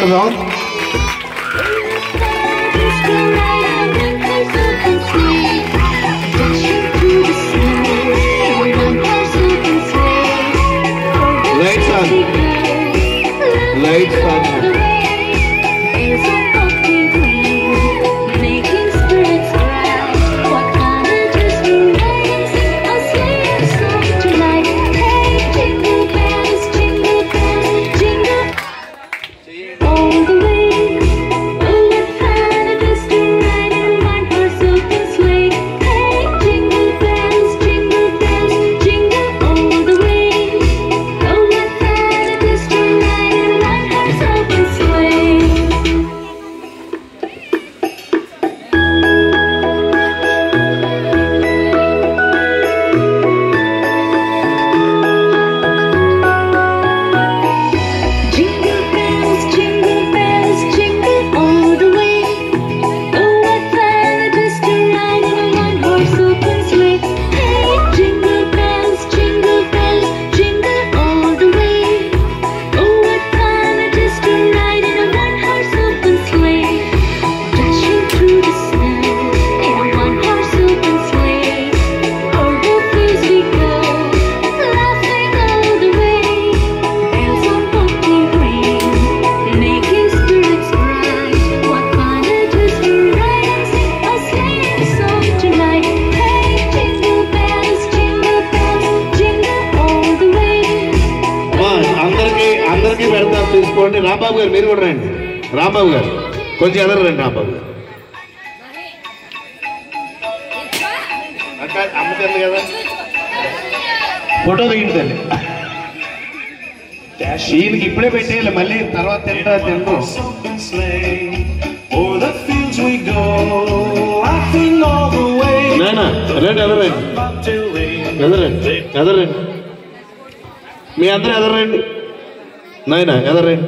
పాడదాం. Lights on, lights on. తీసుకోండి. రాంబాబు గారు మీరు కూడా రండి. రాంబాబు గారు కొంచెం ఎదరు రండి. రాంబాబు గారు అక్క అమ్మకండి కదా, ఫోటో దిగింది తల్లి. ఈయనకి ఇప్పుడే పెట్టేయాలి, మళ్ళీ తర్వాత తింటారు. నానా రండి, ఎదరండి, ఎదరండి, ఎదరండి. మీ అందరూ ఎదరండి నాయన, ఎదరండి.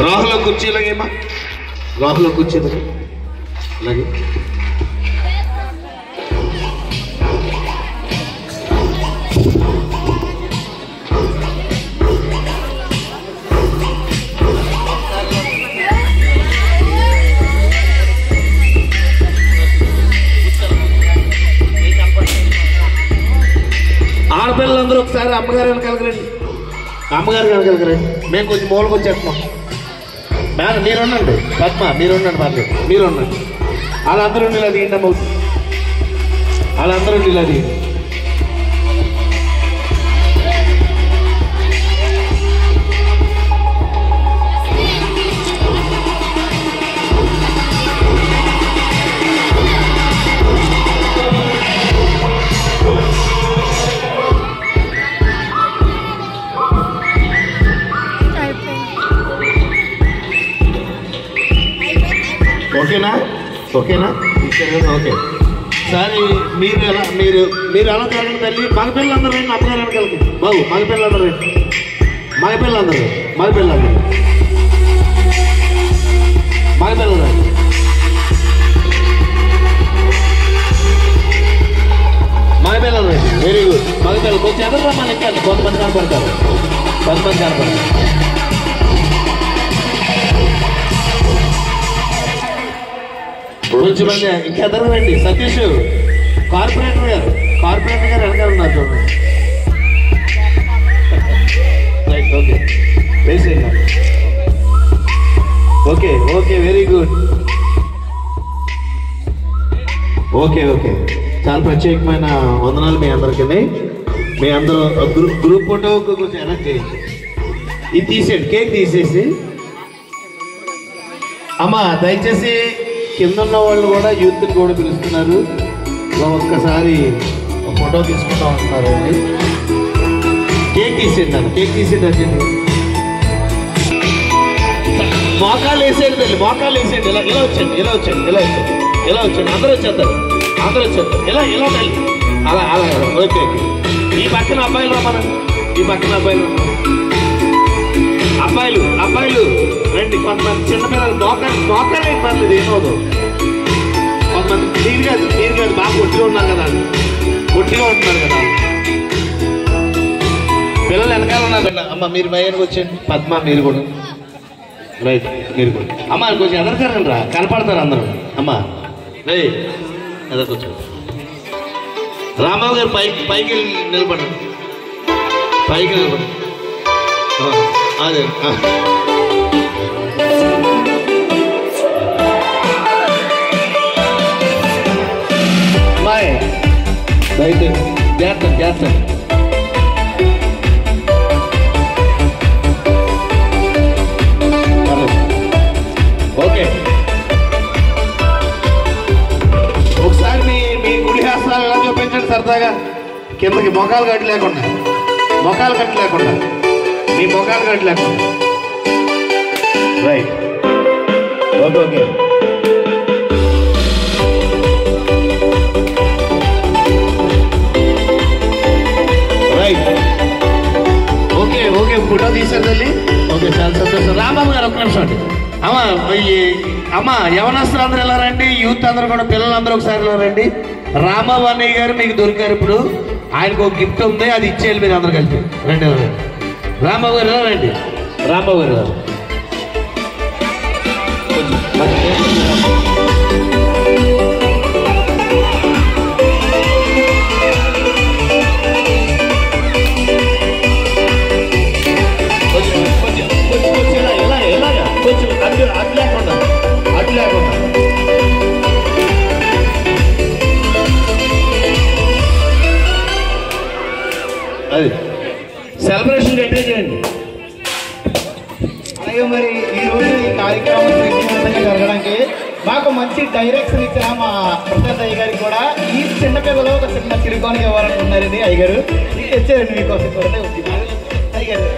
రాహుల కుర్చీ ఇలాగేమా, రాహుల కుర్చీ అలాగే. ఆడపిల్లలందరూ ఒకసారి అమ్మగారు వెనకాలకి, అమ్మగారు వెనకాలకి రండి. మేము కొంచెం మూలకు వచ్చేస్తున్నాం. మేడం మీరు ఉండండి, పద్మ మీరు ఉండండి, పర్లేదు మీరు ఉండండి. వాళ్ళందరూ ఇలా దిగిండి అమ్మ, వాళ్ళందరూ ఇలా దిగింది. ఓకేనా, ఓకేనా, ఓకే. సరే మీరు ఎలా మీరు ఎలా జరగండి తల్లి. మగపిల్లలందరూ రండి, అమ్మగారు వెనకాలకి బాబు. మగపిల్లలందరూ రండి, మగపిల్లలందరూ, మగపిల్లలందరూ, మగపిల్లలు రండి. మగపిల్లలు రండి, వెరీ గుడ్. మగపిల్లలు కొంచెం ఎదురు రమ్మని ఎక్కండి, కొంతమంది కనపడతారు, కొంతమంది కనపడతారు. కొంచెం మంది ఇంకా ఎదరండి. సతీష్ కార్పొరేటర్ గారు, కార్పొరేటర్ గారు వెనకాల ఉన్నారు చూడండి. రైట్, ఓకే వేసేయండి. Okay okay, very good. Okay okay, చాలా ప్రత్యేకమైన వందనాలు మీ అందరికీ. మీ అందరూ గ్రూప్ ఫోటో కొంచెం ఎనక్ట్ చేయండి. ఇది తీసేయండి, కేక్ తీసేసి. అమ్మా దయచేసి కింద ఉన్న వాళ్ళు కూడా యూత్ని కూడా పిలుస్తున్నారు. ఒక్కసారి ఫోటో తీసుకుంటా ఉంటున్నారండి. కేక్ తీసేయండి అన్న, కేక్ తీసేయండి. మోకాళ్ళు వేసేయండి తల్లి, మోకాళ్ళు వేసేయండి. ఇలా ఇలా వచ్చండి, ఇలా వచ్చండి, ఇలా వచ్చండి, ఇలా వచ్చండి. అందరూ వచ్చేస్తారు, అందరూ వచ్చేస్తారు. ఇలా ఇలా తల్లి, అలా అలా. Okay okay. ఈ పక్కన అబ్బాయిలు రమ్మనండి, ఈ పక్కన అబ్బాయిలు అబ్బాయిలు అబ్బాయిలు రండి. కొంతమంది చిన్నపిల్లలు మోకాలు పర్లేదు, ఏమవుతుంది. కొంతమంది మీరు కాదు బాగా కొట్టుగా ఉన్నారు కదా. గుట్టిగా ఉంటున్నారు కదా పిల్లలు వెనకాల ఉన్నారు. అమ్మ మీరు భయానికి వచ్చేయండి. పద్మ మీరు కూడా రైట్ మీరు కూడా. అమ్మ కొంచెం ఎదరకారండి రా, కనపడతారు అందరూ. అమ్మ రైట్ ఎదరకొచ్చు. రామారావు గారు పైకి నిలబడండి, పైకి నిలబడండి. అదే బాయ్ రైట్ చేస్తాం చేస్తాం. ఓకే ఒకసారి మీ గుడి హాస్యాలు ఎలా చూపించండి సరదాగా. కిందకి మొఖాలు కట్టి లేకుండా, మొఖాలు కట్టి లేకుండా, మీ మొఖాలు కట్టి లేకుండా. Right okay okay right okay okay photo తీసారు తల్లి. ఓకే చాలా సంతోషం. రాంబాబు గారు ఒక్క నిమిషం అండి. అమ్మ యవనస్తులు అందరూ ఎలా రండి, యూత్ అందరూ కూడా పిల్లలందరూ ఒకసారి ఎలా రండి. రాంబాబు అన్నయ్య గారు మీకు దొరికారు. ఇప్పుడు ఆయనకు ఒక గిఫ్ట్ ఉంది, అది ఇచ్చేయాలి మీరు అందరూ కలిపి. రండి రండి. రాంబాబు గారు ఎలా రండి. రాంబాబు గారు గారు అటు లేకుండా అది సెలబ్రేషన్ ఎంజాయ్ చేయండి. అలాగే మరి ఈరోజు ఈ కార్యక్రమం విజయవంతంగా జరగడానికి మాకు మంచి డైరెక్షన్ ఇచ్చిన మా ప్రసాద్ అయ్య గారికి కూడా ఈ చిన్న పిల్లలు ఒక చిన్న చిరుకోనికి ఇవ్వాలనుకున్నారు. ఇది అయ్యగారు ఇచ్చారండి మీకోసం కూడా అయ్యగారు.